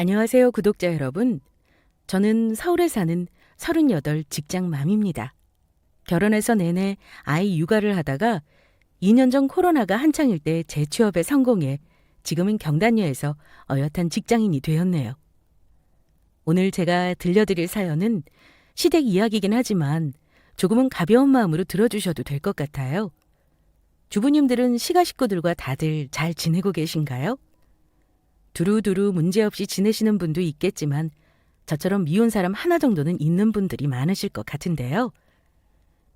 안녕하세요, 구독자 여러분. 저는 서울에 사는 38 직장맘입니다. 결혼해서 내내 아이 육아를 하다가 2년 전 코로나가 한창일 때 재취업에 성공해 지금은 경단녀에서 어엿한 직장인이 되었네요. 오늘 제가 들려드릴 사연은 시댁 이야기이긴 하지만 조금은 가벼운 마음으로 들어주셔도 될 것 같아요. 주부님들은 시가 식구들과 다들 잘 지내고 계신가요? 두루두루 문제없이 지내시는 분도 있겠지만 저처럼 미운 사람 하나 정도는 있는 분들이 많으실 것 같은데요.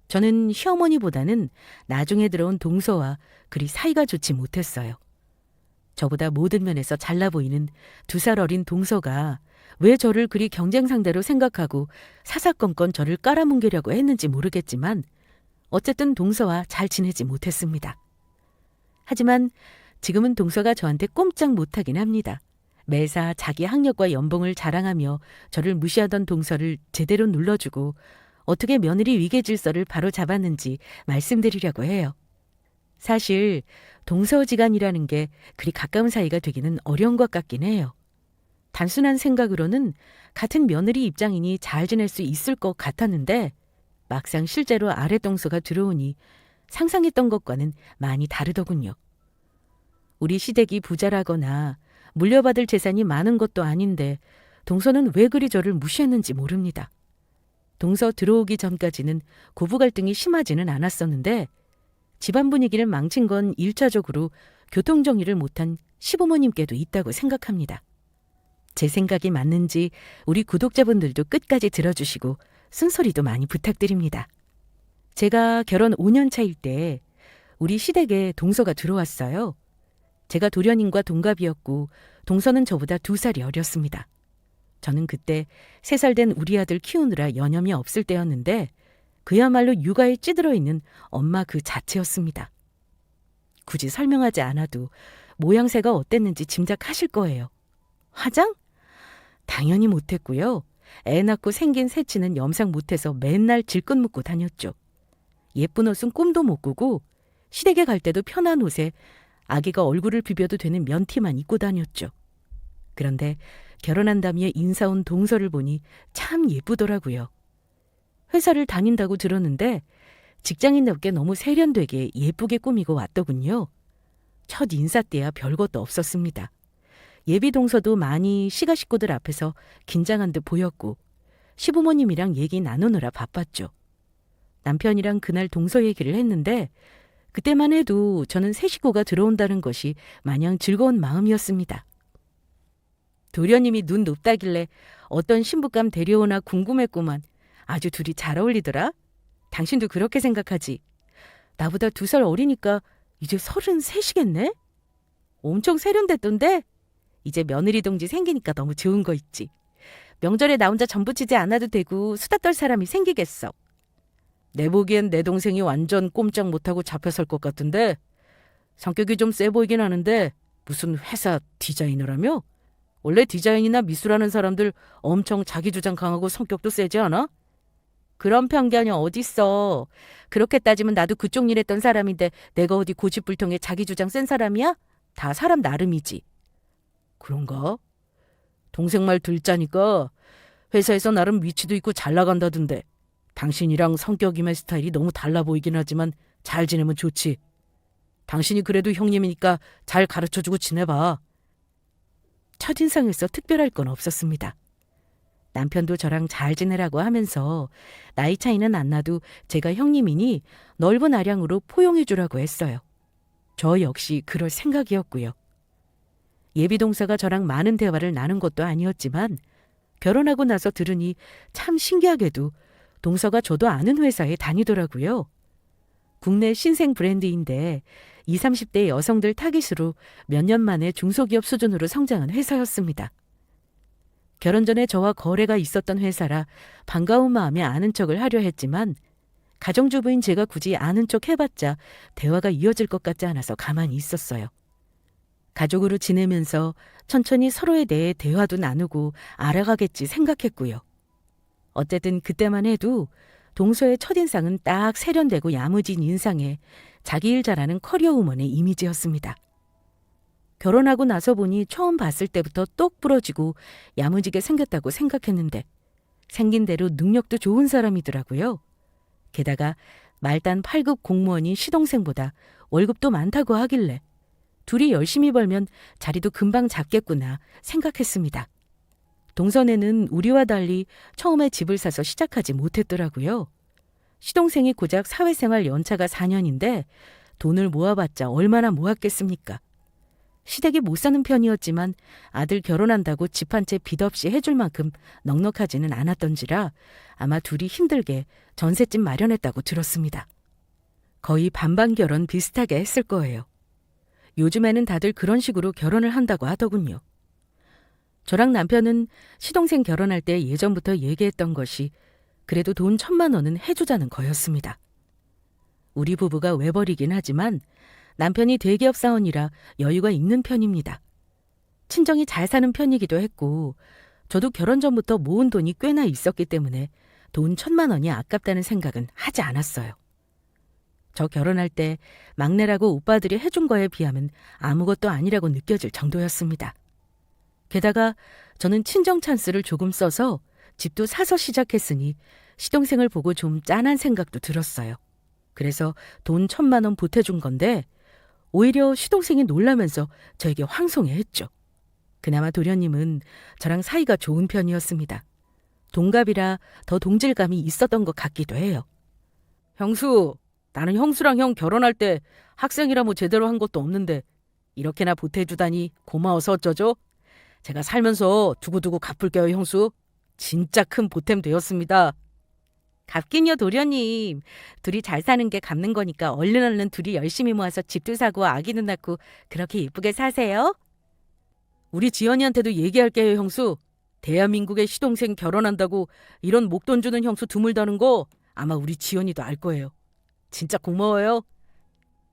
저는 시어머니보다는 나중에 들어온 동서와 그리 사이가 좋지 못했어요. 저보다 모든 면에서 잘나 보이는 2살 어린 동서가 왜 저를 그리 경쟁 상대로 생각하고 사사건건 저를 깔아뭉개려고 했는지 모르겠지만 어쨌든 동서와 잘 지내지 못했습니다. 하지만 지금은 동서가 저한테 꼼짝 못하긴 합니다. 매사 자기 학력과 연봉을 자랑하며 저를 무시하던 동서를 제대로 눌러주고 어떻게 며느리 위계질서를 바로 잡았는지 말씀드리려고 해요. 사실 동서지간이라는 게 그리 가까운 사이가 되기는 어려운 것 같긴 해요. 단순한 생각으로는 같은 며느리 입장이니 잘 지낼 수 있을 것 같았는데 막상 실제로 아랫동서가 들어오니 상상했던 것과는 많이 다르더군요. 우리 시댁이 부자라거나 물려받을 재산이 많은 것도 아닌데 동서는 왜 그리 저를 무시했는지 모릅니다. 동서 들어오기 전까지는 고부 갈등이 심하지는 않았었는데 집안 분위기를 망친 건 1차적으로 교통정리를 못한 시부모님께도 있다고 생각합니다. 제 생각이 맞는지 우리 구독자분들도 끝까지 들어주시고 쓴소리도 많이 부탁드립니다. 제가 결혼 5년 차일 때 우리 시댁에 동서가 들어왔어요. 제가 도련님과 동갑이었고 동서는 저보다 2살이 어렸습니다. 저는 그때 3살 된 우리 아들 키우느라 여념이 없을 때였는데 그야말로 육아에 찌들어 있는 엄마 그 자체였습니다. 굳이 설명하지 않아도 모양새가 어땠는지 짐작하실 거예요. 화장? 당연히 못했고요. 애 낳고 생긴 새치는 염상 못해서 맨날 질끈 묶고 다녔죠. 예쁜 옷은 꿈도 못 꾸고 시댁에 갈 때도 편한 옷에 아기가 얼굴을 비벼도 되는 면티만 입고 다녔죠. 그런데 결혼한다며 인사 온 동서를 보니 참 예쁘더라고요. 회사를 다닌다고 들었는데 직장인답게 너무 세련되게 예쁘게 꾸미고 왔더군요. 첫 인사 때야 별것도 없었습니다. 예비 동서도 많이 시가 식구들 앞에서 긴장한 듯 보였고 시부모님이랑 얘기 나누느라 바빴죠. 남편이랑 그날 동서 얘기를 했는데 그때만 해도 저는 새 식구가 들어온다는 것이 마냥 즐거운 마음이었습니다. 도련님이 눈 높다길래 어떤 신부감 데려오나 궁금했구만. 아주 둘이 잘 어울리더라. 당신도 그렇게 생각하지? 나보다 2살 어리니까 이제 33이겠네? 엄청 세련됐던데? 이제 며느리 동지 생기니까 너무 좋은 거 있지. 명절에 나 혼자 전 부치지 않아도 되고 수다 떨 사람이 생기겠어. 내 보기엔 내 동생이 완전 꼼짝 못하고 잡혀설 것 같은데 성격이 좀 세 보이긴 하는데 무슨 회사 디자이너라며? 원래 디자인이나 미술하는 사람들 엄청 자기 주장 강하고 성격도 세지 않아? 그런 편견이 어딨어. 그렇게 따지면 나도 그쪽 일 했던 사람인데 내가 어디 고집불통에 자기 주장 센 사람이야? 다 사람 나름이지. 그런가? 동생 말 들자니까 회사에서 나름 위치도 있고 잘 나간다던데 당신이랑 성격이나 스타일이 너무 달라 보이긴 하지만 잘 지내면 좋지. 당신이 그래도 형님이니까 잘 가르쳐주고 지내봐. 첫인상에서 특별할 건 없었습니다. 남편도 저랑 잘 지내라고 하면서 나이 차이는 안 나도 제가 형님이니 넓은 아량으로 포용해주라고 했어요. 저 역시 그럴 생각이었고요. 예비동서가 저랑 많은 대화를 나눈 것도 아니었지만 결혼하고 나서 들으니 참 신기하게도 동서가 저도 아는 회사에 다니더라고요. 국내 신생 브랜드인데 20, 30대 여성들 타깃으로 몇 년 만에 중소기업 수준으로 성장한 회사였습니다. 결혼 전에 저와 거래가 있었던 회사라 반가운 마음에 아는 척을 하려 했지만 가정주부인 제가 굳이 아는 척 해봤자 대화가 이어질 것 같지 않아서 가만히 있었어요. 가족으로 지내면서 천천히 서로에 대해 대화도 나누고 알아가겠지 생각했고요. 어쨌든 그때만 해도 동서의 첫인상은 딱 세련되고 야무진 인상에 자기 일 잘하는 커리어 우먼의 이미지였습니다. 결혼하고 나서 보니 처음 봤을 때부터 똑 부러지고 야무지게 생겼다고 생각했는데 생긴 대로 능력도 좋은 사람이더라고요. 게다가 말단 8급 공무원인 시동생보다 월급도 많다고 하길래 둘이 열심히 벌면 자리도 금방 잡겠구나 생각했습니다. 동선에는 우리와 달리 처음에 집을 사서 시작하지 못했더라고요. 시동생이 고작 사회생활 연차가 4년인데 돈을 모아봤자 얼마나 모았겠습니까? 시댁이 못 사는 편이었지만 아들 결혼한다고 집 한 채 빚 없이 해줄 만큼 넉넉하지는 않았던지라 아마 둘이 힘들게 전셋집 마련했다고 들었습니다. 거의 반반 결혼 비슷하게 했을 거예요. 요즘에는 다들 그런 식으로 결혼을 한다고 하더군요. 저랑 남편은 시동생 결혼할 때 예전부터 얘기했던 것이 그래도 돈 1,000만 원은 해주자는 거였습니다. 우리 부부가 외벌이긴 하지만 남편이 대기업 사원이라 여유가 있는 편입니다. 친정이 잘 사는 편이기도 했고 저도 결혼 전부터 모은 돈이 꽤나 있었기 때문에 돈 1,000만 원이 아깝다는 생각은 하지 않았어요. 저 결혼할 때 막내라고 오빠들이 해준 거에 비하면 아무것도 아니라고 느껴질 정도였습니다. 게다가 저는 친정 찬스를 조금 써서 집도 사서 시작했으니 시동생을 보고 좀 짠한 생각도 들었어요. 그래서 돈 1,000만 원 보태준 건데 오히려 시동생이 놀라면서 저에게 황송해했죠. 그나마 도련님은 저랑 사이가 좋은 편이었습니다. 동갑이라 더 동질감이 있었던 것 같기도 해요. 형수, 나는 형수랑 형 결혼할 때 학생이라 뭐 제대로 한 것도 없는데 이렇게나 보태주다니 고마워서 어쩌죠? 제가 살면서 두고두고 갚을게요, 형수. 진짜 큰 보탬 되었습니다. 갚긴요, 도련님. 둘이 잘 사는 게 갚는 거니까 얼른 둘이 열심히 모아서 집도 사고 아기도 낳고 그렇게 예쁘게 사세요. 우리 지연이한테도 얘기할게요, 형수. 대한민국의 시동생 결혼한다고 이런 목돈 주는 형수 드물다는 거 아마 우리 지연이도 알 거예요. 진짜 고마워요.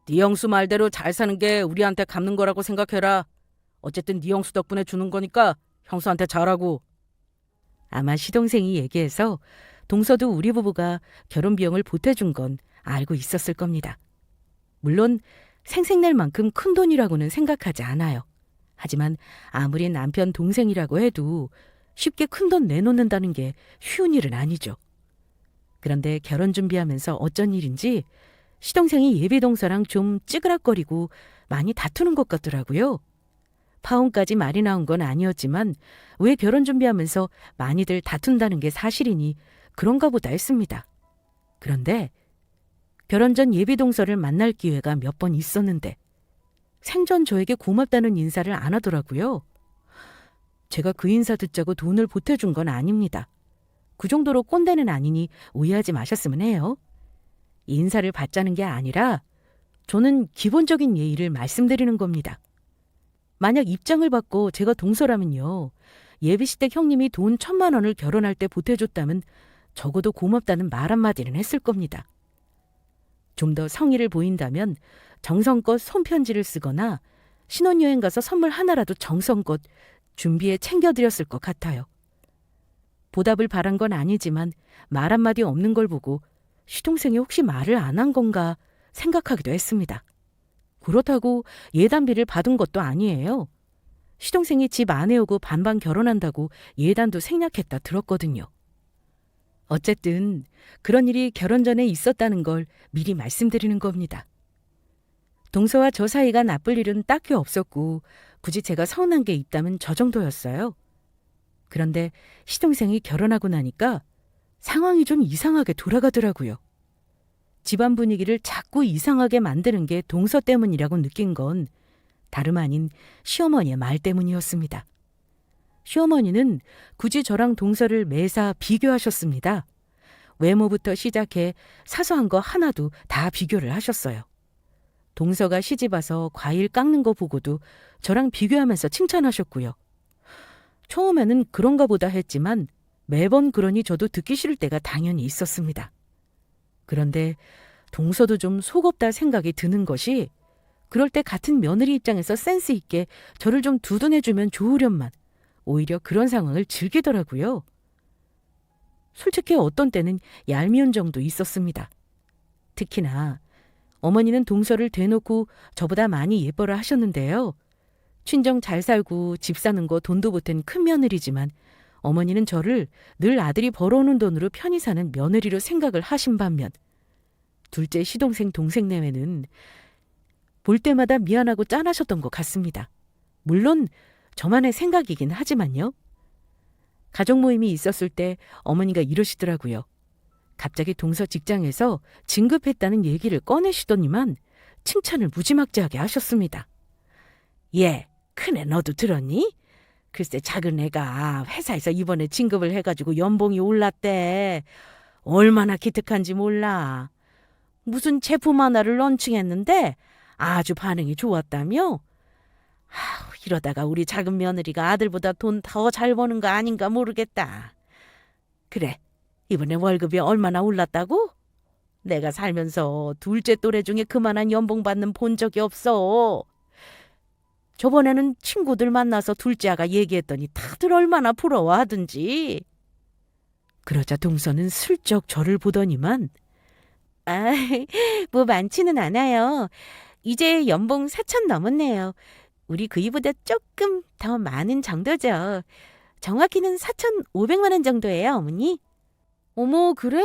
네 형수 말대로 잘 사는 게 우리한테 갚는 거라고 생각해라. 어쨌든 네 형수 덕분에 주는 거니까 형수한테 잘하고. 아마 시동생이 얘기해서 동서도 우리 부부가 결혼 비용을 보태준 건 알고 있었을 겁니다. 물론 생색낼 만큼 큰 돈이라고는 생각하지 않아요. 하지만 아무리 남편 동생이라고 해도 쉽게 큰 돈 내놓는다는 게 쉬운 일은 아니죠. 그런데 결혼 준비하면서 어쩐 일인지 시동생이 예비동서랑 좀 찌그락거리고 많이 다투는 것 같더라고요. 파혼까지 말이 나온 건 아니었지만 왜 결혼 준비하면서 많이들 다툰다는 게 사실이니 그런가 보다 했습니다. 그런데 결혼 전 예비동서를 만날 기회가 몇 번 있었는데 생전 저에게 고맙다는 인사를 안 하더라고요. 제가 그 인사 듣자고 돈을 보태준 건 아닙니다. 그 정도로 꼰대는 아니니 오해하지 마셨으면 해요. 인사를 받자는 게 아니라 저는 기본적인 예의를 말씀드리는 겁니다. 만약 입장을 바꿔 제가 동서라면요. 예비시댁 형님이 돈 1,000만 원을 결혼할 때 보태줬다면 적어도 고맙다는 말 한마디는 했을 겁니다. 좀 더 성의를 보인다면 정성껏 손편지를 쓰거나 신혼여행 가서 선물 하나라도 정성껏 준비해 챙겨드렸을 것 같아요. 보답을 바란 건 아니지만 말 한마디 없는 걸 보고 시동생이 혹시 말을 안 한 건가 생각하기도 했습니다. 그렇다고 예단비를 받은 것도 아니에요. 시동생이 집 안 해오고 반반 결혼한다고 예단도 생략했다 들었거든요. 어쨌든 그런 일이 결혼 전에 있었다는 걸 미리 말씀드리는 겁니다. 동서와 저 사이가 나쁠 일은 딱히 없었고 굳이 제가 서운한 게 있다면 저 정도였어요. 그런데 시동생이 결혼하고 나니까 상황이 좀 이상하게 돌아가더라고요. 집안 분위기를 자꾸 이상하게 만드는 게 동서 때문이라고 느낀 건 다름 아닌 시어머니의 말 때문이었습니다. 시어머니는 굳이 저랑 동서를 매사 비교하셨습니다. 외모부터 시작해 사소한 거 하나도 다 비교를 하셨어요. 동서가 시집와서 과일 깎는 거 보고도 저랑 비교하면서 칭찬하셨고요. 처음에는 그런가 보다 했지만 매번 그러니 저도 듣기 싫을 때가 당연히 있었습니다. 그런데 동서도 좀 속없다 생각이 드는 것이 그럴 때 같은 며느리 입장에서 센스 있게 저를 좀 두둔해주면 좋으련만 오히려 그런 상황을 즐기더라고요. 솔직히 어떤 때는 얄미운 정도 있었습니다. 특히나 어머니는 동서를 대놓고 저보다 많이 예뻐라 하셨는데요. 친정 잘 살고 집 사는 거 돈도 보탠 큰 며느리지만 어머니는 저를 늘 아들이 벌어오는 돈으로 편히 사는 며느리로 생각을 하신 반면 둘째 시동생 동생네외는 볼 때마다 미안하고 짠하셨던 것 같습니다. 물론 저만의 생각이긴 하지만요. 가족 모임이 있었을 때 어머니가 이러시더라고요. 갑자기 동서 직장에서 진급했다는 얘기를 꺼내시더니만 칭찬을 무지막지하게 하셨습니다. 예, 큰애 너도 들었니? 글쎄 작은 애가 회사에서 이번에 진급을 해가지고 연봉이 올랐대. 얼마나 기특한지 몰라. 무슨 제품 하나를 런칭했는데 아주 반응이 좋았다며? 아우, 이러다가 우리 작은 며느리가 아들보다 돈 더 잘 버는 거 아닌가 모르겠다. 그래, 이번에 월급이 얼마나 올랐다고? 내가 살면서 둘째 또래 중에 그만한 연봉 받는 본 적이 없어. 저번에는 친구들 만나서 둘째 아가 얘기했더니 다들 얼마나 부러워하든지. 그러자 동서는 슬쩍 저를 보더니만 아, 뭐 많지는 않아요. 이제 연봉 4천 넘었네요. 우리 그이보다 조금 더 많은 정도죠. 정확히는 4,500만 원 정도예요, 어머니. 어머, 그래?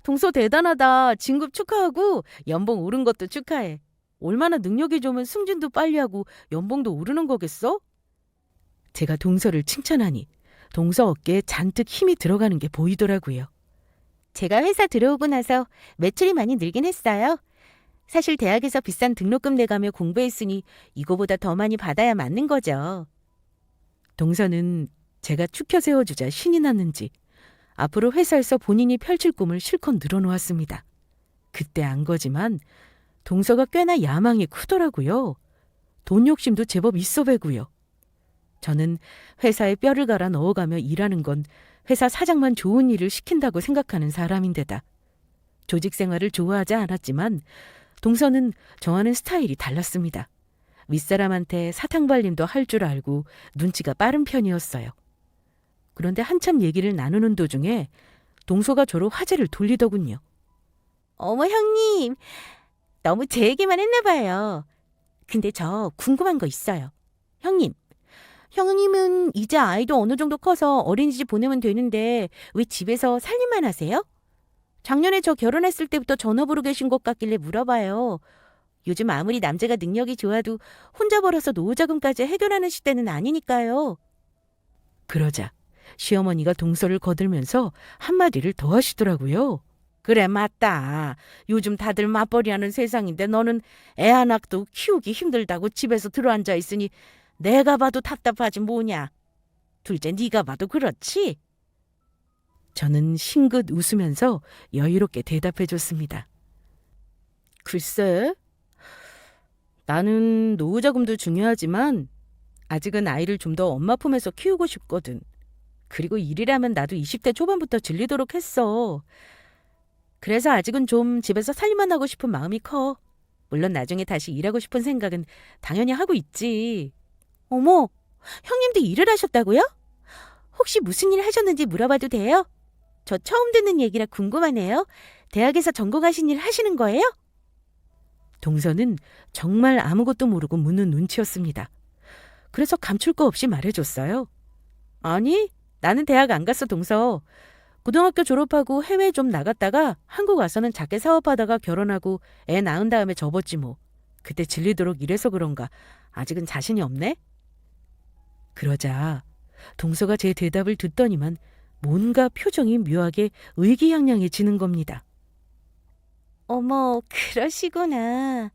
동서 대단하다. 진급 축하하고 연봉 오른 것도 축하해. 얼마나 능력이 좋으면 승진도 빨리 하고 연봉도 오르는 거겠어? 제가 동서를 칭찬하니 동서 어깨에 잔뜩 힘이 들어가는 게 보이더라고요. 제가 회사 들어오고 나서 매출이 많이 늘긴 했어요. 사실 대학에서 비싼 등록금 내가며 공부했으니 이거보다 더 많이 받아야 맞는 거죠. 동서는 제가 축혀 세워주자 신이 났는지 앞으로 회사에서 본인이 펼칠 꿈을 실컷 늘어놓았습니다. 그때 안 거지만 동서가 꽤나 야망이 크더라고요. 돈 욕심도 제법 있어 배고요. 저는 회사에 뼈를 갈아 넣어가며 일하는 건 회사 사장만 좋은 일을 시킨다고 생각하는 사람인데다 조직 생활을 좋아하지 않았지만 동서는 저와는 스타일이 달랐습니다. 윗사람한테 사탕발림도 할 줄 알고 눈치가 빠른 편이었어요. 그런데 한참 얘기를 나누는 도중에 동서가 저로 화제를 돌리더군요. 어머 형님, 너무 제 얘기만 했나 봐요. 근데 저 궁금한 거 있어요. 형님은 이제 아이도 어느 정도 커서 어린이집 보내면 되는데 왜 집에서 살림만 하세요? 작년에 저 결혼했을 때부터 전업으로 계신 것 같길래 물어봐요. 요즘 아무리 남자가 능력이 좋아도 혼자 벌어서 노후자금까지 해결하는 시대는 아니니까요. 그러자 시어머니가 동서를 거들면서 한마디를 더 하시더라고요. 그래 맞다. 요즘 다들 맞벌이하는 세상인데 너는 애 하나도 키우기 힘들다고 집에서 들어앉아 있으니 내가 봐도 답답하지 뭐냐. 둘째 네가 봐도 그렇지? 저는 싱긋 웃으면서 여유롭게 대답해줬습니다. 글쎄, 나는 노후자금도 중요하지만 아직은 아이를 좀 더 엄마 품에서 키우고 싶거든. 그리고 일이라면 나도 20대 초반부터 질리도록 했어. 그래서 아직은 좀 집에서 살림만 하고 싶은 마음이 커. 물론 나중에 다시 일하고 싶은 생각은 당연히 하고 있지. 어머, 형님도 일을 하셨다고요? 혹시 무슨 일 하셨는지 물어봐도 돼요? 저 처음 듣는 얘기라 궁금하네요. 대학에서 전공하신 일 하시는 거예요? 동서는 정말 아무것도 모르고 묻는 눈치였습니다. 그래서 감출 거 없이 말해줬어요. 아니, 나는 대학 안 갔어, 동서. 고등학교 졸업하고 해외 좀 나갔다가 한국 와서는 작게 사업하다가 결혼하고 애 낳은 다음에 접었지 뭐. 그때 질리도록 일해서 그런가 아직은 자신이 없네? 그러자 동서가 제 대답을 듣더니만 뭔가 표정이 묘하게 의기양양해지는 겁니다. 어머, 그러시구나.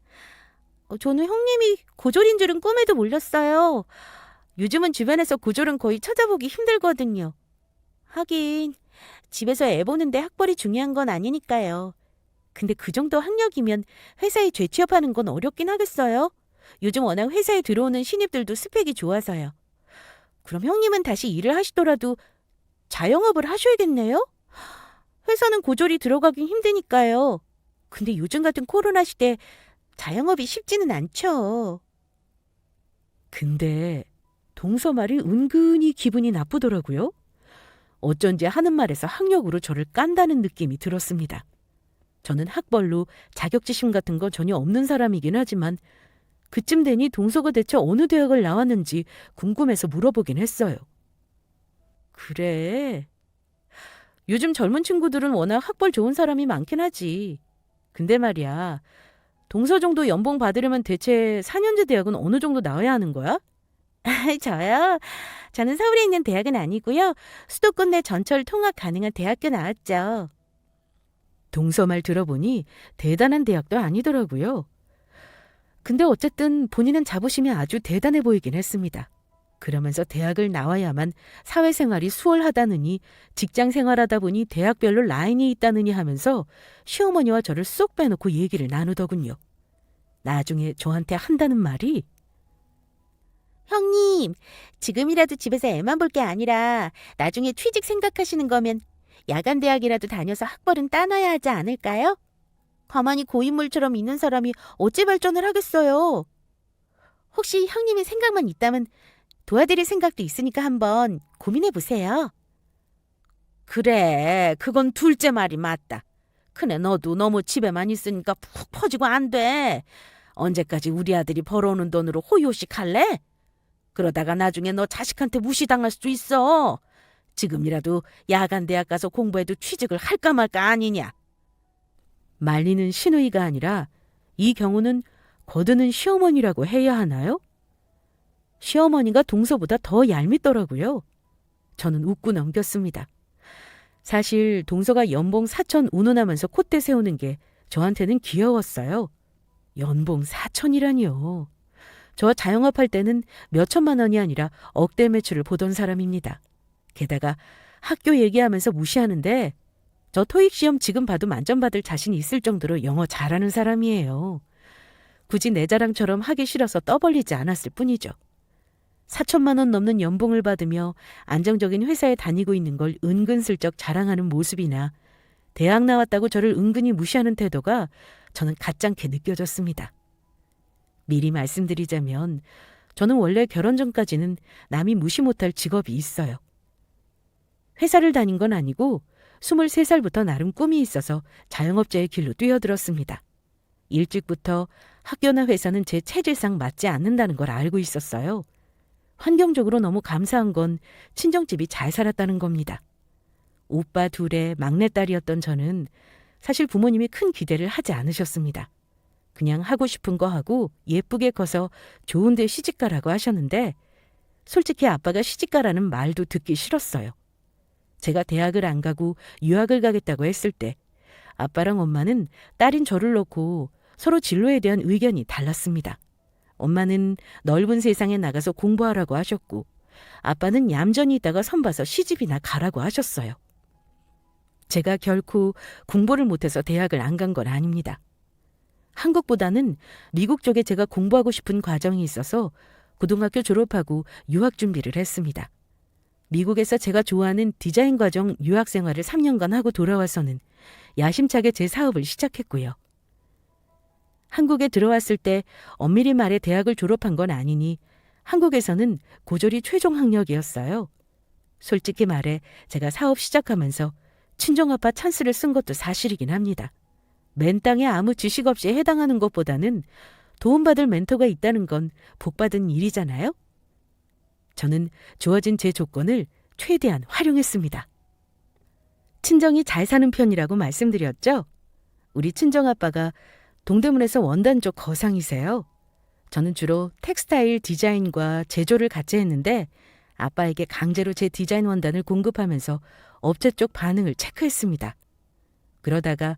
저는 형님이 고졸인 줄은 꿈에도 몰랐어요. 요즘은 주변에서 고졸은 거의 찾아보기 힘들거든요. 하긴 집에서 애 보는데 학벌이 중요한 건 아니니까요. 근데 그 정도 학력이면 회사에 재취업하는 건 어렵긴 하겠어요. 요즘 워낙 회사에 들어오는 신입들도 스펙이 좋아서요. 그럼 형님은 다시 일을 하시더라도 자영업을 하셔야겠네요? 회사는 고졸이 들어가긴 힘드니까요. 근데 요즘 같은 코로나 시대 자영업이 쉽지는 않죠. 근데 동서 말이 은근히 기분이 나쁘더라고요. 어쩐지 하는 말에서 학력으로 저를 깐다는 느낌이 들었습니다. 저는 학벌로 자격지심 같은 거 전혀 없는 사람이긴 하지만 그쯤 되니 동서가 대체 어느 대학을 나왔는지 궁금해서 물어보긴 했어요. 그래. 요즘 젊은 친구들은 워낙 학벌 좋은 사람이 많긴 하지. 근데 말이야, 동서 정도 연봉 받으려면 대체 4년제 대학은 어느 정도 나와야 하는 거야? 저요? 저는 서울에 있는 대학은 아니고요. 수도권 내 전철 통학 가능한 대학교 나왔죠. 동서 말 들어보니 대단한 대학도 아니더라고요. 근데 어쨌든 본인은 자부심이 아주 대단해 보이긴 했습니다. 그러면서 대학을 나와야만 사회생활이 수월하다느니 직장 생활하다 보니 대학별로 라인이 있다느니 하면서 시어머니와 저를 쏙 빼놓고 얘기를 나누더군요. 나중에 저한테 한다는 말이 형님, 지금이라도 집에서 애만 볼 게 아니라 나중에 취직 생각하시는 거면 야간 대학이라도 다녀서 학벌은 따놔야 하지 않을까요? 가만히 고인물처럼 있는 사람이 어찌 발전을 하겠어요? 혹시 형님의 생각만 있다면 도와드릴 생각도 있으니까 한번 고민해 보세요. 그래, 그건 둘째 말이 맞다. 그네 너도 너무 집에만 있으니까 푹 퍼지고 안 돼. 언제까지 우리 아들이 벌어오는 돈으로 호요식 할래? 그러다가 나중에 너 자식한테 무시당할 수도 있어. 지금이라도 야간 대학 가서 공부해도 취직을 할까 말까 아니냐. 말리는 시누이가 아니라 이 경우는 거드는 시어머니라고 해야 하나요? 시어머니가 동서보다 더 얄밉더라고요. 저는 웃고 넘겼습니다. 사실 동서가 연봉 4천 운운하면서 콧대 세우는 게 저한테는 귀여웠어요. 연봉 4천이라니요. 저 자영업할 때는 몇 천만 원이 아니라 억대 매출을 보던 사람입니다. 게다가 학교 얘기하면서 무시하는데 저 토익 시험 지금 봐도 만점 받을 자신이 있을 정도로 영어 잘하는 사람이에요. 굳이 내 자랑처럼 하기 싫어서 떠벌리지 않았을 뿐이죠. 4천만 원 넘는 연봉을 받으며 안정적인 회사에 다니고 있는 걸 은근슬쩍 자랑하는 모습이나 대학 나왔다고 저를 은근히 무시하는 태도가 저는 가짱게 느껴졌습니다. 미리 말씀드리자면 저는 원래 결혼 전까지는 남이 무시 못할 직업이 있어요. 회사를 다닌 건 아니고 23살부터 나름 꿈이 있어서 자영업자의 길로 뛰어들었습니다. 일찍부터 학교나 회사는 제 체질상 맞지 않는다는 걸 알고 있었어요. 환경적으로 너무 감사한 건 친정집이 잘 살았다는 겁니다. 오빠 둘의 막내딸이었던 저는 사실 부모님이 큰 기대를 하지 않으셨습니다. 그냥 하고 싶은 거 하고 예쁘게 커서 좋은 데 시집가라고 하셨는데 솔직히 아빠가 시집가라는 말도 듣기 싫었어요. 제가 대학을 안 가고 유학을 가겠다고 했을 때 아빠랑 엄마는 딸인 저를 놓고 서로 진로에 대한 의견이 달랐습니다. 엄마는 넓은 세상에 나가서 공부하라고 하셨고 아빠는 얌전히 있다가 선봐서 시집이나 가라고 하셨어요. 제가 결코 공부를 못해서 대학을 안 간 건 아닙니다. 한국보다는 미국 쪽에 제가 공부하고 싶은 과정이 있어서 고등학교 졸업하고 유학 준비를 했습니다. 미국에서 제가 좋아하는 디자인 과정 유학 생활을 3년간 하고 돌아와서는 야심차게 제 사업을 시작했고요. 한국에 들어왔을 때 엄밀히 말해 대학을 졸업한 건 아니니 한국에서는 고졸이 최종 학력이었어요. 솔직히 말해 제가 사업 시작하면서 친정아빠 찬스를 쓴 것도 사실이긴 합니다. 맨 땅에 아무 지식 없이 해당하는 것보다는 도움받을 멘토가 있다는 건 복받은 일이잖아요. 저는 주어진 제 조건을 최대한 활용했습니다. 친정이 잘 사는 편이라고 말씀드렸죠? 우리 친정아빠가 동대문에서 원단 쪽 거상이세요. 저는 주로 텍스타일 디자인과 제조를 같이 했는데 아빠에게 강제로 제 디자인 원단을 공급하면서 업체 쪽 반응을 체크했습니다. 그러다가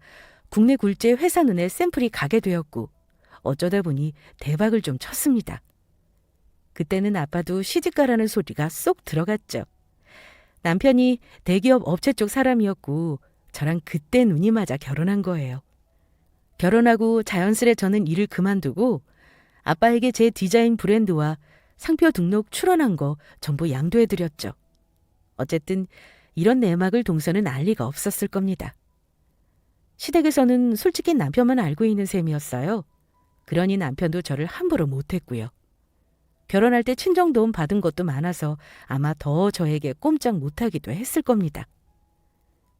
국내 굴지의 회사 눈에 샘플이 가게 되었고 어쩌다 보니 대박을 좀 쳤습니다. 그때는 아빠도 시집가라는 소리가 쏙 들어갔죠. 남편이 대기업 업체 쪽 사람이었고 저랑 그때 눈이 맞아 결혼한 거예요. 결혼하고 자연스레 저는 일을 그만두고 아빠에게 제 디자인 브랜드와 상표 등록 출원한 거 전부 양도해드렸죠. 어쨌든 이런 내막을 동서는 알 리가 없었을 겁니다. 시댁에서는 솔직히 남편만 알고 있는 셈이었어요. 그러니 남편도 저를 함부로 못했고요. 결혼할 때 친정 도움 받은 것도 많아서 아마 더 저에게 꼼짝 못하기도 했을 겁니다.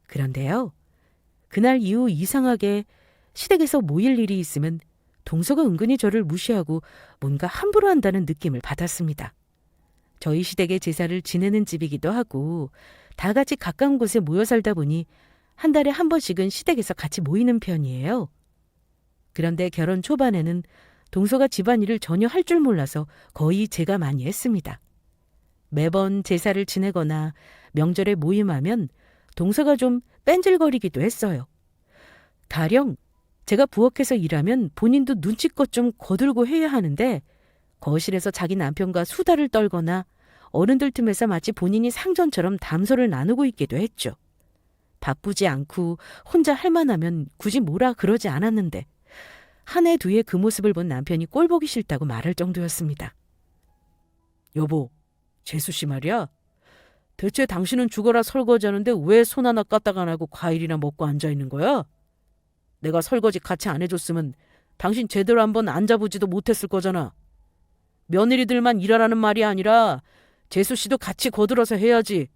그런데요. 그날 이후 이상하게 시댁에서 모일 일이 있으면 동서가 은근히 저를 무시하고 뭔가 함부로 한다는 느낌을 받았습니다. 저희 시댁의 제사를 지내는 집이기도 하고 다 같이 가까운 곳에 모여 살다 보니 한 달에 한 번씩은 시댁에서 같이 모이는 편이에요. 그런데 결혼 초반에는 동서가 집안일을 전혀 할 줄 몰라서 거의 제가 많이 했습니다. 매번 제사를 지내거나 명절에 모임하면 동서가 좀 뺀질거리기도 했어요. 가령 제가 부엌에서 일하면 본인도 눈치껏 좀 거들고 해야 하는데 거실에서 자기 남편과 수다를 떨거나 어른들 틈에서 마치 본인이 상전처럼 담소를 나누고 있기도 했죠. 바쁘지 않고 혼자 할 만하면 굳이 뭐라 그러지 않았는데 한 해 뒤에 그 모습을 본 남편이 꼴보기 싫다고 말할 정도였습니다. 여보, 재수 씨 말이야. 대체 당신은 죽어라 설거지하는데 왜 손 하나 까딱 안 하고 과일이나 먹고 앉아있는 거야? 내가 설거지 같이 안 해줬으면 당신 제대로 한번 앉아보지도 못했을 거잖아. 며느리들만 일하라는 말이 아니라 재수 씨도 같이 거들어서 해야지.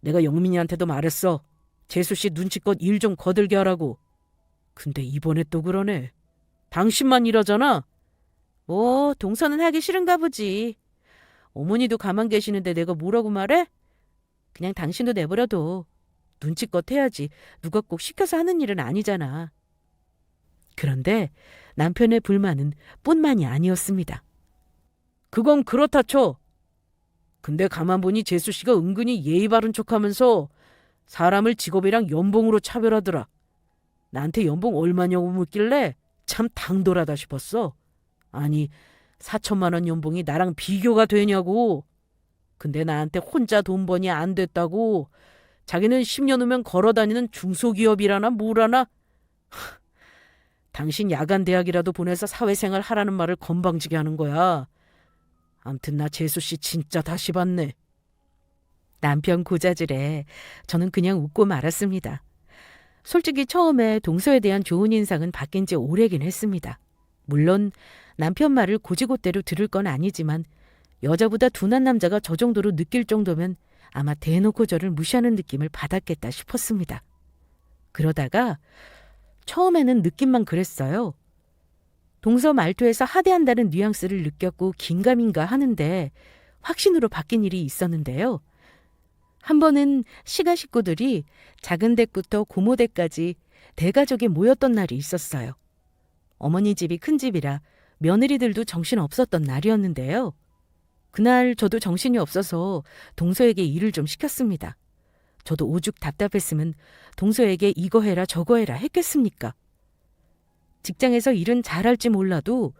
내가 영민이한테도 말했어. 재수 씨 눈치껏 일 좀 거들게 하라고. 근데 이번에 또 그러네. 당신만 일하잖아. 뭐 동서는 하기 싫은가 보지. 어머니도 가만 계시는데 내가 뭐라고 말해? 그냥 당신도 내버려둬. 눈치껏 해야지. 누가 꼭 시켜서 하는 일은 아니잖아. 그런데 남편의 불만은 뿐만이 아니었습니다. 그건 그렇다 쳐. 근데 가만 보니 재수 씨가 은근히 예의 바른 척하면서 사람을 직업이랑 연봉으로 차별하더라. 나한테 연봉 얼마냐고 묻길래 참 당돌하다 싶었어. 아니 4천만 원 연봉이 나랑 비교가 되냐고. 근데 나한테 혼자 돈 버니 안 됐다고. 자기는 10년 후면 걸어다니는 중소기업이라나 뭐라나. 당신 야간 대학이라도 보내서 사회생활 하라는 말을 건방지게 하는 거야. 암튼 나 재수씨 진짜 다시 봤네. 남편 고자질에 저는 그냥 웃고 말았습니다. 솔직히 처음에 동서에 대한 좋은 인상은 바뀐 지 오래긴 했습니다. 물론 남편 말을 고지고대로 들을 건 아니지만 여자보다 둔한 남자가 저 정도로 느낄 정도면 아마 대놓고 저를 무시하는 느낌을 받았겠다 싶었습니다. 그러다가 처음에는 느낌만 그랬어요. 동서 말투에서 하대한다는 뉘앙스를 느꼈고 긴가민가 하는데 확신으로 바뀐 일이 있었는데요. 한 번은 시가 식구들이 작은 댁부터 고모 댁까지 대가족이 모였던 날이 있었어요. 어머니 집이 큰 집이라 며느리들도 정신없었던 날이었는데요. 그날 저도 정신이 없어서 동서에게 일을 좀 시켰습니다. 저도 오죽 답답했으면 동서에게 이거 해라 저거 해라 했겠습니까? 직장에서 일은 잘할지 몰라도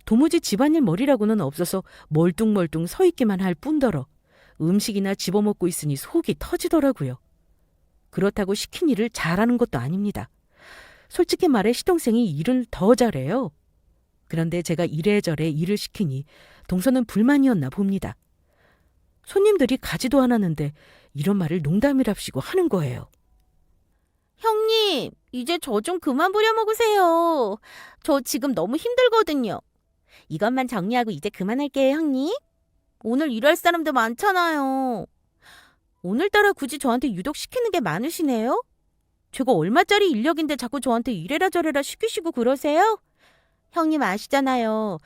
도무지 집안일 머리라고는 없어서 멀뚱멀뚱 서 있기만 할 뿐더러 음식이나 집어먹고 있으니 속이 터지더라고요. 그렇다고 시킨 일을 잘하는 것도 아닙니다. 솔직히 말해 시동생이 일을 더 잘해요. 그런데 제가 이래저래 일을 시키니 동서는 불만이었나 봅니다. 손님들이 가지도 않았는데 이런 말을 농담이랍시고 하는 거예요. 형님, 이제 저 좀 그만 부려먹으세요. 저 지금 너무 힘들거든요. 이것만 정리하고 이제 그만할게요, 형님. 오늘 일할 사람도 많잖아요. 오늘따라 굳이 저한테 유독 시키는 게 많으시네요? 제가 얼마짜리 인력인데 자꾸 저한테 이래라 저래라 시키시고 그러세요? 형님 아시잖아요.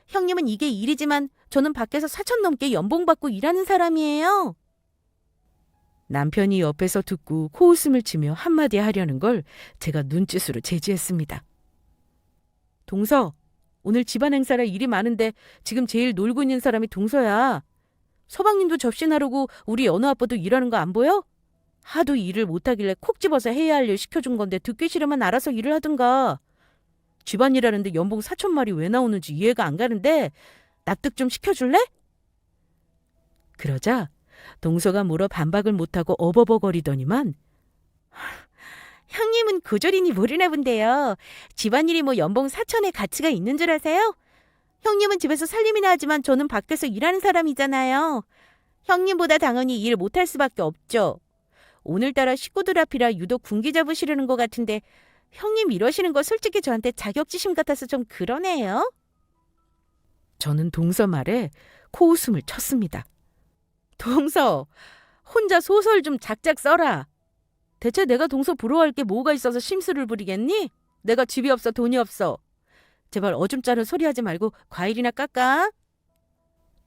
형님은 이게 일이지만 저는 밖에서 4천 넘게 연봉 받고 일하는 사람이에요. 남편이 옆에서 듣고 코웃음을 치며 한마디 하려는 걸 제가 눈짓으로 제지했습니다. 동서, 오늘 집안 행사라 일이 많은데 지금 제일 놀고 있는 사람이 동서야. 서방님도 접시 나르고 우리 연우 아빠도 일하는 거 안 보여? 하도 일을 못하길래 콕 집어서 해야 할 일 시켜준 건데 듣기 싫으면 알아서 일을 하든가. 집안일하는데 연봉 4천마리 왜 나오는지 이해가 안 가는데 납득 좀 시켜줄래? 그러자 동서가 물어 반박을 못하고 어버버거리더니만 형님은 고졸이니 모르나 본데요. 집안일이 뭐 연봉 4천에 가치가 있는 줄 아세요? 형님은 집에서 살림이나 하지만 저는 밖에서 일하는 사람이잖아요. 형님보다 당연히 일 못할 수밖에 없죠. 오늘따라 식구들 앞이라 유독 군기 잡으시려는 것 같은데 형님 이러시는 거 솔직히 저한테 자격지심 같아서 좀 그러네요. 저는 동서 말에 코웃음을 쳤습니다. 동서, 혼자 소설 좀 작작 써라. 대체 내가 동서 부러워할 게 뭐가 있어서 심술을 부리겠니? 내가 집이 없어 돈이 없어. 제발 어줌 짜는 소리 하지 말고 과일이나 깎아.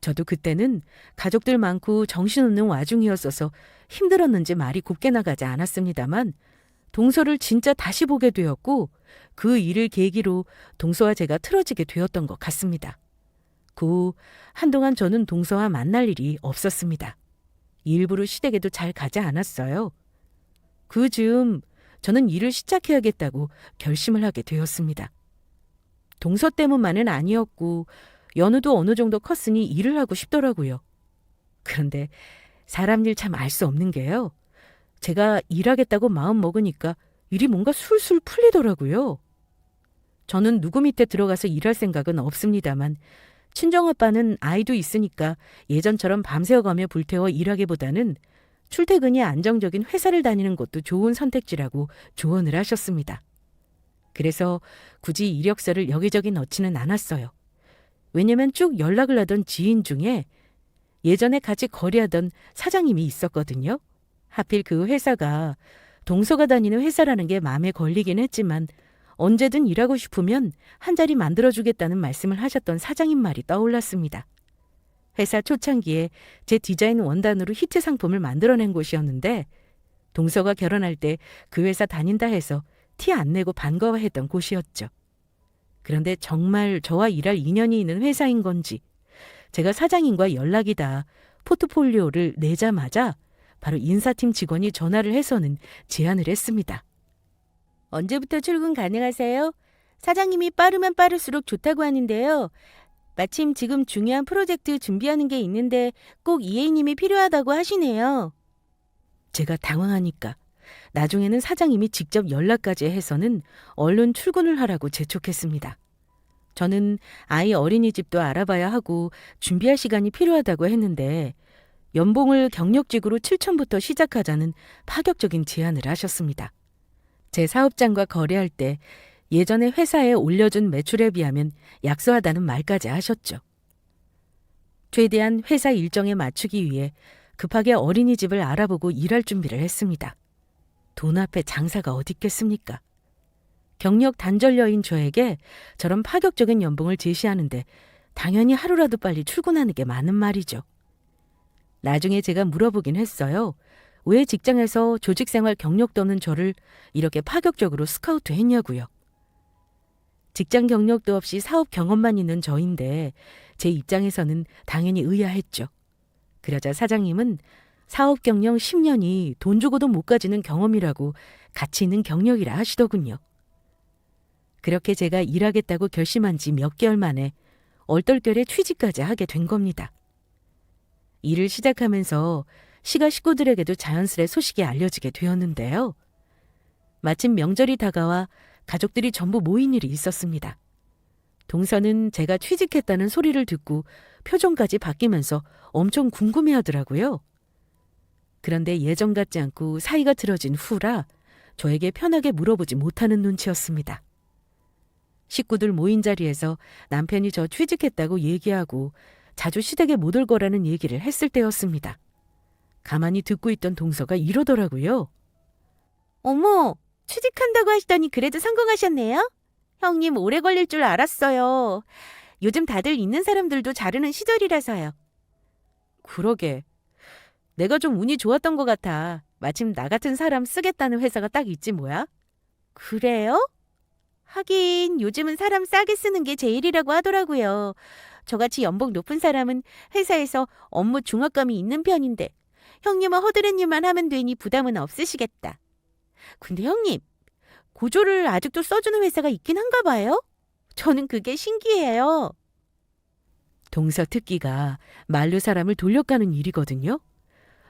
저도 그때는 가족들 많고 정신없는 와중이었어서 힘들었는지 말이 곱게 나가지 않았습니다만 동서를 진짜 다시 보게 되었고 그 일을 계기로 동서와 제가 틀어지게 되었던 것 같습니다. 그 후 한동안 저는 동서와 만날 일이 없었습니다. 일부러 시댁에도 잘 가지 않았어요. 그 즈음 저는 일을 시작해야겠다고 결심을 하게 되었습니다. 동서 때문만은 아니었고 연우도 어느 정도 컸으니 일을 하고 싶더라고요. 그런데 사람 일 참 알 수 없는 게요. 제가 일하겠다고 마음 먹으니까 일이 뭔가 술술 풀리더라고요. 저는 누구 밑에 들어가서 일할 생각은 없습니다만 친정아빠는 아이도 있으니까 예전처럼 밤새워가며 불태워 일하기보다는 출퇴근이 안정적인 회사를 다니는 것도 좋은 선택지라고 조언을 하셨습니다. 그래서 굳이 이력서를 여기저기 넣지는 않았어요. 왜냐면 쭉 연락을 하던 지인 중에 예전에 같이 거래하던 사장님이 있었거든요. 하필 그 회사가 동서가 다니는 회사라는 게 마음에 걸리긴 했지만 언제든 일하고 싶으면 한 자리 만들어주겠다는 말씀을 하셨던 사장님 말이 떠올랐습니다. 회사 초창기에 제 디자인 원단으로 히트 상품을 만들어낸 곳이었는데 동서가 결혼할 때 그 회사 다닌다 해서 티 안 내고 반가워했던 곳이었죠. 그런데 정말 저와 일할 인연이 있는 회사인 건지 제가 사장님과 연락이 닿아 포트폴리오를 내자마자 바로 인사팀 직원이 전화를 해서는 제안을 했습니다. 언제부터 출근 가능하세요? 사장님이 빠르면 빠를수록 좋다고 하는데요. 마침 지금 중요한 프로젝트 준비하는 게 있는데 꼭 이혜님이 필요하다고 하시네요. 제가 당황하니까 나중에는 사장님이 직접 연락까지 해서는 얼른 출근을 하라고 재촉했습니다. 저는 아이 어린이집도 알아봐야 하고 준비할 시간이 필요하다고 했는데 연봉을 경력직으로 7천부터 시작하자는 파격적인 제안을 하셨습니다. 제 사업장과 거래할 때 예전에 회사에 올려준 매출에 비하면 약소하다는 말까지 하셨죠. 최대한 회사 일정에 맞추기 위해 급하게 어린이집을 알아보고 일할 준비를 했습니다. 돈 앞에 장사가 어디 있겠습니까? 경력 단절녀인 저에게 저런 파격적인 연봉을 제시하는데 당연히 하루라도 빨리 출근하는 게 맞는 말이죠. 나중에 제가 물어보긴 했어요. 왜 직장에서 조직생활 경력도 없는 저를 이렇게 파격적으로 스카우트 했냐고요. 직장 경력도 없이 사업 경험만 있는 저인데 제 입장에서는 당연히 의아했죠. 그러자 사장님은 사업 경력 10년이 돈 주고도 못 가지는 경험이라고 가치 있는 경력이라 하시더군요. 그렇게 제가 일하겠다고 결심한 지 몇 개월 만에 얼떨결에 취직까지 하게 된 겁니다. 일을 시작하면서 시가 식구들에게도 자연스레 소식이 알려지게 되었는데요. 마침 명절이 다가와 가족들이 전부 모인 일이 있었습니다. 동서는 제가 취직했다는 소리를 듣고 표정까지 바뀌면서 엄청 궁금해하더라고요. 그런데 예전 같지 않고 사이가 틀어진 후라 저에게 편하게 물어보지 못하는 눈치였습니다. 식구들 모인 자리에서 남편이 저 취직했다고 얘기하고 자주 시댁에 못 올 거라는 얘기를 했을 때였습니다. 가만히 듣고 있던 동서가 이러더라고요. 어머, 취직한다고 하시더니 그래도 성공하셨네요? 형님 오래 걸릴 줄 알았어요. 요즘 다들 있는 사람들도 자르는 시절이라서요. 그러게. 내가 좀 운이 좋았던 것 같아. 마침 나 같은 사람 쓰겠다는 회사가 딱 있지 뭐야? 그래요? 하긴 요즘은 사람 싸게 쓰는 게 제일이라고 하더라고요. 저같이 연봉 높은 사람은 회사에서 업무 중압감이 있는 편인데 형님은 허드렛 일만 하면 되니 부담은 없으시겠다. 근데 형님, 고조를 아직도 써주는 회사가 있긴 한가 봐요? 저는 그게 신기해요. 동서 특기가 말로 사람을 돌려가는 일이거든요.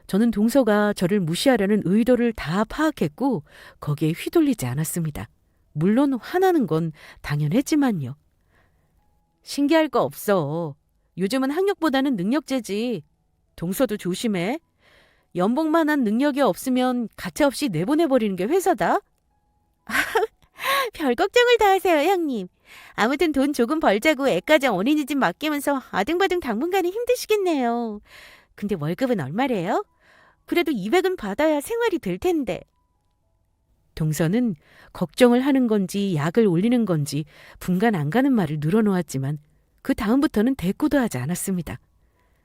저는 동서가 저를 무시하려는 의도를 다 파악했고 거기에 휘둘리지 않았습니다. 물론 화나는 건 당연했지만요. 신기할 거 없어. 요즘은 학력보다는 능력제지. 동서도 조심해. 연봉만한 능력이 없으면 가차없이 내보내버리는 게 회사다. 별 걱정을 다 하세요, 형님. 아무튼 돈 조금 벌자고 애까지 어린이집 맡기면서 아등바등 당분간은 힘드시겠네요. 근데 월급은 얼마래요? 그래도 200은 받아야 생활이 될 텐데. 동서는 걱정을 하는 건지 약을 올리는 건지 분간 안 가는 말을 늘어놓았지만 그 다음부터는 대꾸도 하지 않았습니다.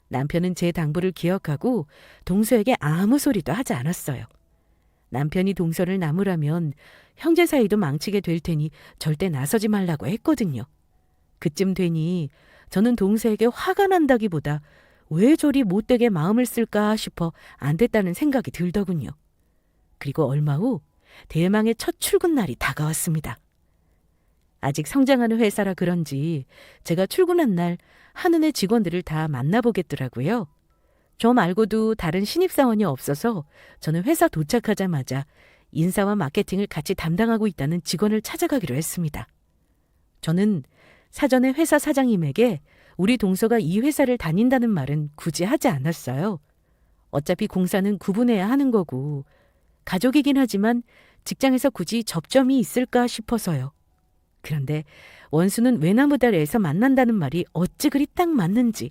남편은 제 당부를 기억하고 동서에게 아무 소리도 하지 않았어요. 남편이 동서를 나무라면 형제 사이도 망치게 될 테니 절대 나서지 말라고 했거든요. 그쯤 되니 저는 동서에게 화가 난다기보다 왜 저리 못되게 마음을 쓸까 싶어 안 됐다는 생각이 들더군요. 그리고 얼마 후 대망의 첫 출근 날이 다가왔습니다. 아직 성장하는 회사라 그런지 제가 출근한 날 한은의 직원들을 다 만나보겠더라고요. 저 말고도 다른 신입사원이 없어서 저는 회사 도착하자마자 인사와 마케팅을 같이 담당하고 있다는 직원을 찾아가기로 했습니다. 저는 사전에 회사 사장님에게 우리 동서가 이 회사를 다닌다는 말은 굳이 하지 않았어요. 어차피 공사는 구분해야 하는 거고 가족이긴 하지만 직장에서 굳이 접점이 있을까 싶어서요. 그런데 원수는 외나무다리에서 만난다는 말이 어찌 그리 딱 맞는지.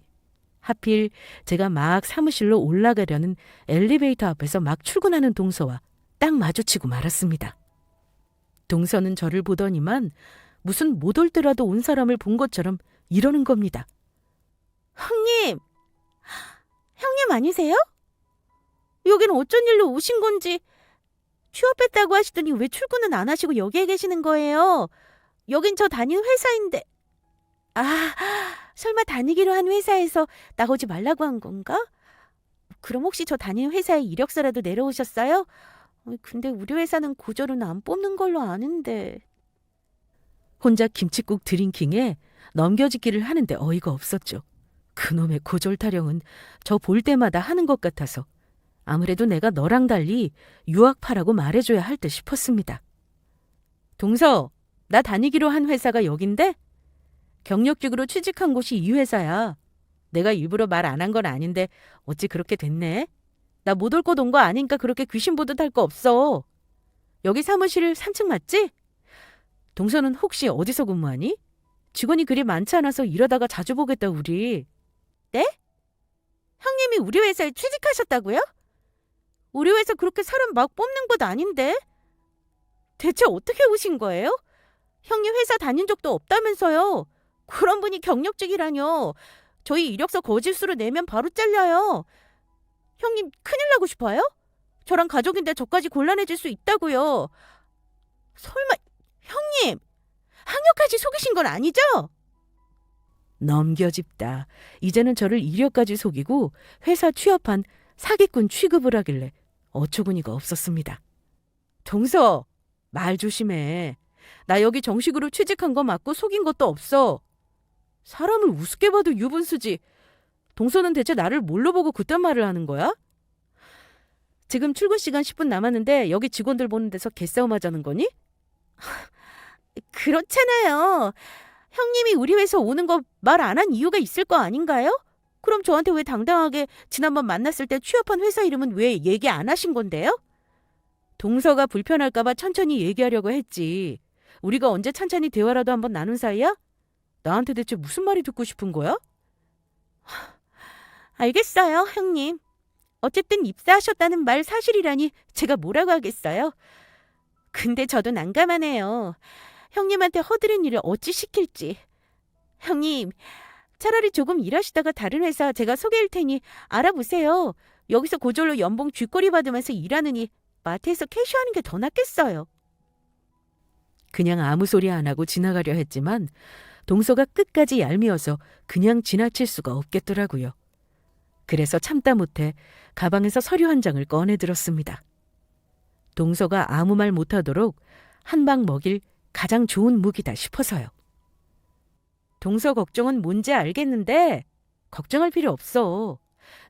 하필 제가 막 사무실로 올라가려는 엘리베이터 앞에서 막 출근하는 동서와 딱 마주치고 말았습니다. 동서는 저를 보더니만 무슨 못 올 때라도 온 사람을 본 것처럼 이러는 겁니다. 형님! 형님 아니세요? 여긴 어쩐 일로 오신 건지 취업했다고 하시더니 왜 출근은 안 하시고 여기에 계시는 거예요? 여긴 저 다니는 회사인데. 아, 설마 다니기로 한 회사에서 나오지 말라고 한 건가? 그럼 혹시 저 다니는 회사에 이력서라도 내려오셨어요? 근데 우리 회사는 고졸은 안 뽑는 걸로 아는데. 혼자 김칫국 드링킹에 넘겨짓기를 하는데 어이가 없었죠. 그놈의 고졸 타령은 저 볼 때마다 하는 것 같아서 아무래도 내가 너랑 달리 유학파라고 말해줘야 할 듯 싶었습니다. 동서, 나 다니기로 한 회사가 여긴데? 경력직으로 취직한 곳이 이 회사야. 내가 일부러 말 안 한 건 아닌데 어찌 그렇게 됐네? 나 못 올 곳 온 거 아니니까 그렇게 귀신 보듯 할 거 없어. 여기 사무실 3층 맞지? 동서는 혹시 어디서 근무하니? 직원이 그리 많지 않아서 이러다가 자주 보겠다 우리. 네? 형님이 우리 회사에 취직하셨다고요? 우리 회사 그렇게 사람 막 뽑는 곳 아닌데? 대체 어떻게 오신 거예요? 형님 회사 다닌 적도 없다면서요. 그런 분이 경력직이라뇨. 저희 이력서 거짓으로 내면 바로 잘려요. 형님 큰일 나고 싶어요? 저랑 가족인데 저까지 곤란해질 수 있다고요. 설마 형님 학력까지 속이신 건 아니죠? 넘겨짚다. 이제는 저를 이력까지 속이고 회사 취업한 사기꾼 취급을 하길래 어처구니가 없었습니다. 동서, 말 조심해. 나 여기 정식으로 취직한 거 맞고 속인 것도 없어. 사람을 우습게 봐도 유분수지. 동서는 대체 나를 뭘로 보고 그딴 말을 하는 거야? 지금 출근 시간 10분 남았는데 여기 직원들 보는 데서 개싸움 하자는 거니? 그렇잖아요. 형님이 우리 회사 오는 거 말 안 한 이유가 있을 거 아닌가요? 그럼 저한테 왜 당당하게 지난번 만났을 때 취업한 회사 이름은 왜 얘기 안 하신 건데요? 동서가 불편할까 봐 천천히 얘기하려고 했지. 우리가 언제 찬찬히 대화라도 한번 나눈 사이야? 나한테 대체 무슨 말이 듣고 싶은 거야? 알겠어요, 형님. 어쨌든 입사하셨다는 말 사실이라니 제가 뭐라고 하겠어요. 근데 저도 난감하네요. 형님한테 허드렛 일을 어찌 시킬지. 형님, 차라리 조금 일하시다가 다른 회사 제가 소개할 테니 알아보세요. 여기서 고졸로 연봉 쥐꼬리 받으면서 일하느니 마트에서 캐시하는 게 더 낫겠어요. 그냥 아무 소리 안 하고 지나가려 했지만 동서가 끝까지 얄미워서 그냥 지나칠 수가 없겠더라고요. 그래서 참다 못해 가방에서 서류 한 장을 꺼내 들었습니다. 동서가 아무 말 못하도록 한 방 먹일 가장 좋은 무기다 싶어서요. 동서 걱정은 뭔지 알겠는데 걱정할 필요 없어.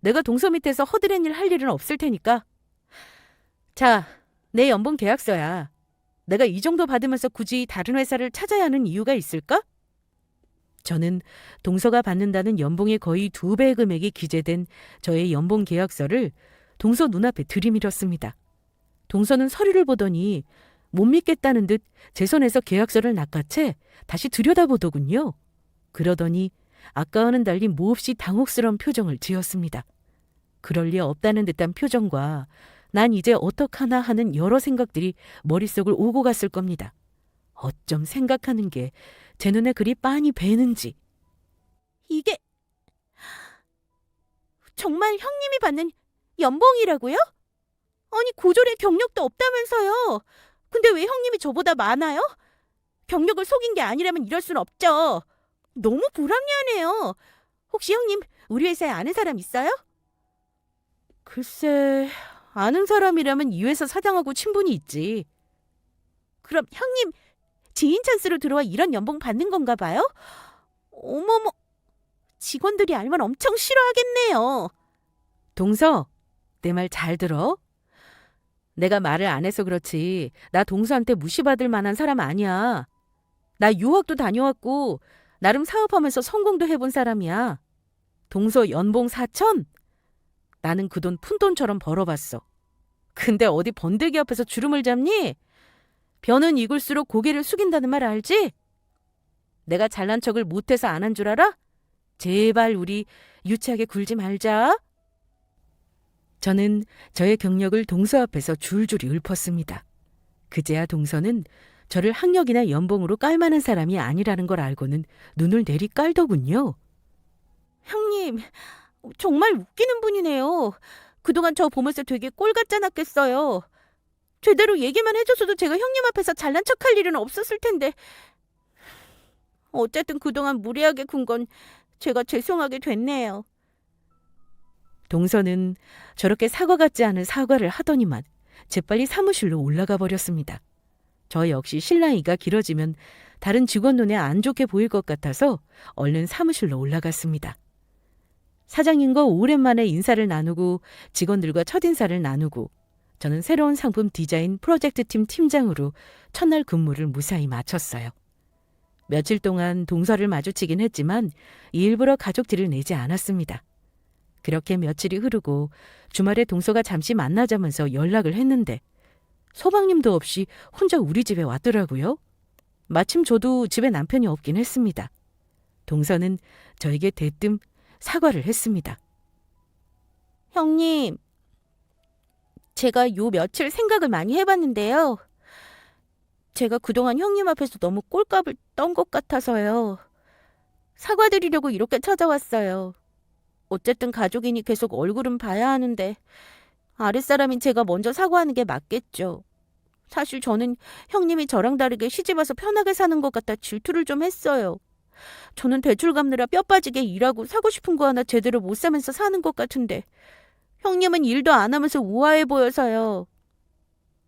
내가 동서 밑에서 허드렛 일 할 일은 없을 테니까. 자, 내 연봉 계약서야. 내가 이 정도 받으면서 굳이 다른 회사를 찾아야 하는 이유가 있을까? 저는 동서가 받는다는 연봉의 거의 2배의 금액이 기재된 저의 연봉 계약서를 동서 눈앞에 들이밀었습니다. 동서는 서류를 보더니 못 믿겠다는 듯 제 손에서 계약서를 낚아채 다시 들여다보더군요. 그러더니 아까와는 달리 몹시 당혹스러운 표정을 지었습니다. 그럴 리 없다는 듯한 표정과 난 이제 어떡하나 하는 여러 생각들이 머릿속을 오고 갔을 겁니다. 어쩜 생각하는 게 제 눈에 그리 빤히 배는지. 이게 정말 형님이 받는 연봉이라고요? 아니, 고졸의 경력도 없다면서요. 근데 왜 형님이 저보다 많아요? 경력을 속인 게 아니라면 이럴 순 없죠. 너무 불합리하네요. 혹시 형님 우리 회사에 아는 사람 있어요? 글쎄, 아는 사람이라면 이 회사 사장하고 친분이 있지. 그럼 형님 지인 찬스로 들어와 이런 연봉 받는 건가 봐요? 어머머, 직원들이 알면 엄청 싫어하겠네요. 동서, 내 말 잘 들어? 내가 말을 안 해서 그렇지. 나 동서한테 무시받을 만한 사람 아니야. 나 유학도 다녀왔고 나름 사업하면서 성공도 해본 사람이야. 동서 연봉 4천? 나는 그 돈 푼돈처럼 벌어봤어. 근데 어디 번데기 앞에서 주름을 잡니? 벼는 익을수록 고개를 숙인다는 말 알지? 내가 잘난 척을 못해서 안 한 줄 알아? 제발 우리 유치하게 굴지 말자. 저는 저의 경력을 동서 앞에서 줄줄이 읊었습니다. 그제야 동서는 저를 학력이나 연봉으로 깔만한 사람이 아니라는 걸 알고는 눈을 내리깔더군요. 형님, 정말 웃기는 분이네요. 그동안 저 보면서 되게 꼴 같지 않았겠어요. 제대로 얘기만 해줬어도 제가 형님 앞에서 잘난 척할 일은 없었을 텐데. 어쨌든 그동안 무리하게 군 건 제가 죄송하게 됐네요. 동서는 저렇게 사과 같지 않은 사과를 하더니만 재빨리 사무실로 올라가 버렸습니다. 저 역시 실랑이가 길어지면 다른 직원 눈에 안 좋게 보일 것 같아서 얼른 사무실로 올라갔습니다. 사장님과 오랜만에 인사를 나누고 직원들과 첫인사를 나누고 저는 새로운 상품 디자인 프로젝트팀 팀장으로 첫날 근무를 무사히 마쳤어요. 며칠 동안 동서를 마주치긴 했지만 일부러 가족들을 내지 않았습니다. 그렇게 며칠이 흐르고 주말에 동서가 잠시 만나자면서 연락을 했는데 서방님도 없이 혼자 우리 집에 왔더라고요. 마침 저도 집에 남편이 없긴 했습니다. 동서는 저에게 대뜸 사과를 했습니다. 형님, 제가 요 며칠 생각을 많이 해봤는데요. 제가 그동안 형님 앞에서 너무 꼴값을 떤 것 같아서요. 사과드리려고 이렇게 찾아왔어요. 어쨌든 가족이니 계속 얼굴은 봐야 하는데 아랫사람인 제가 먼저 사과하는 게 맞겠죠. 사실 저는 형님이 저랑 다르게 시집와서 편하게 사는 것 같아 질투를 좀 했어요. 저는 대출 갚느라 뼈 빠지게 일하고 사고 싶은 거 하나 제대로 못 사면서 사는 것 같은데 형님은 일도 안 하면서 우아해 보여서요.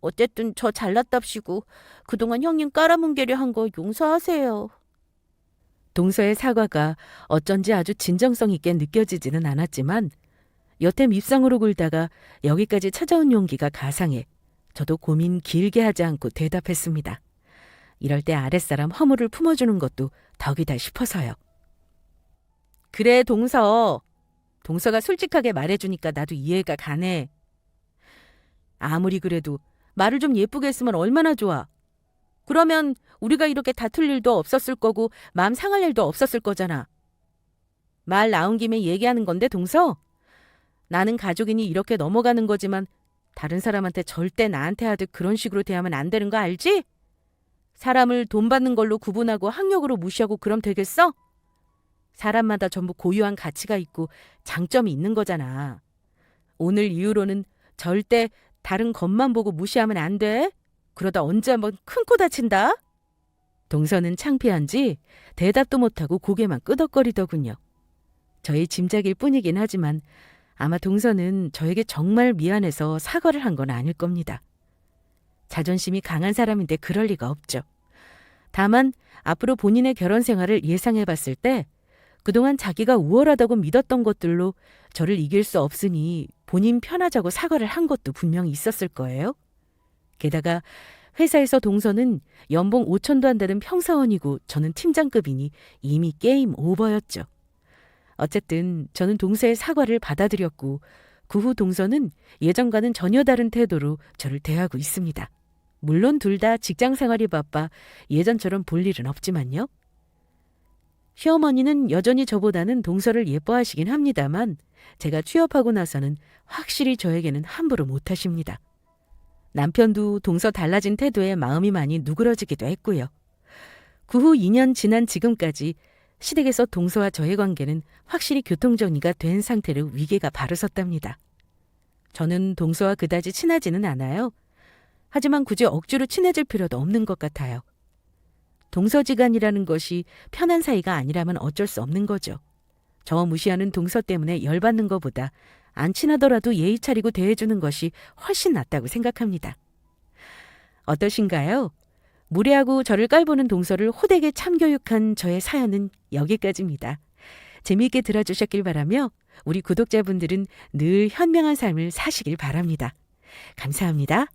어쨌든 저 잘났답시고 그동안 형님 깔아뭉개려 한 거 용서하세요. 동서의 사과가 어쩐지 아주 진정성 있게 느껴지지는 않았지만 여태 밉상으로 굴다가 여기까지 찾아온 용기가 가상해 저도 고민 길게 하지 않고 대답했습니다. 이럴 때 아랫사람 허물을 품어주는 것도 덕이다 싶어서요. 그래 동서. 동서가 솔직하게 말해주니까 나도 이해가 가네. 아무리 그래도 말을 좀 예쁘게 했으면 얼마나 좋아. 그러면 우리가 이렇게 다툴 일도 없었을 거고 마음 상할 일도 없었을 거잖아. 말 나온 김에 얘기하는 건데 동서. 나는 가족이니 이렇게 넘어가는 거지만 다른 사람한테 절대 나한테 하듯 그런 식으로 대하면 안 되는 거 알지? 사람을 돈 받는 걸로 구분하고 학력으로 무시하고 그럼 되겠어? 사람마다 전부 고유한 가치가 있고 장점이 있는 거잖아. 오늘 이후로는 절대 다른 것만 보고 무시하면 안 돼. 그러다 언제 한번 큰 코 다친다. 동서는 창피한지 대답도 못하고 고개만 끄덕거리더군요. 저의 짐작일 뿐이긴 하지만 아마 동서는 저에게 정말 미안해서 사과를 한 건 아닐 겁니다. 자존심이 강한 사람인데 그럴 리가 없죠. 다만 앞으로 본인의 결혼 생활을 예상해 봤을 때 그동안 자기가 우월하다고 믿었던 것들로 저를 이길 수 없으니 본인 편하자고 사과를 한 것도 분명히 있었을 거예요. 게다가 회사에서 동서는 연봉 5천도 안 되는 평사원이고 저는 팀장급이니 이미 게임 오버였죠. 어쨌든 저는 동서의 사과를 받아들였고 그 후 동서는 예전과는 전혀 다른 태도로 저를 대하고 있습니다. 물론 둘 다 직장 생활이 바빠 예전처럼 볼 일은 없지만요. 시어머니는 여전히 저보다는 동서를 예뻐하시긴 합니다만 제가 취업하고 나서는 확실히 저에게는 함부로 못하십니다. 남편도 동서 달라진 태도에 마음이 많이 누그러지기도 했고요. 그 후 2년 지난 지금까지 시댁에서 동서와 저의 관계는 확실히 교통정리가 된 상태로 위계가 바로 섰답니다. 저는 동서와 그다지 친하지는 않아요. 하지만 굳이 억지로 친해질 필요도 없는 것 같아요. 동서지간이라는 것이 편한 사이가 아니라면 어쩔 수 없는 거죠. 저 무시하는 동서 때문에 열받는 것보다 안 친하더라도 예의 차리고 대해주는 것이 훨씬 낫다고 생각합니다. 어떠신가요? 무례하고 저를 깔보는 동서를 호되게 참교육한 저의 사연은 여기까지입니다. 재미있게 들어주셨길 바라며 우리 구독자분들은 늘 현명한 삶을 사시길 바랍니다. 감사합니다.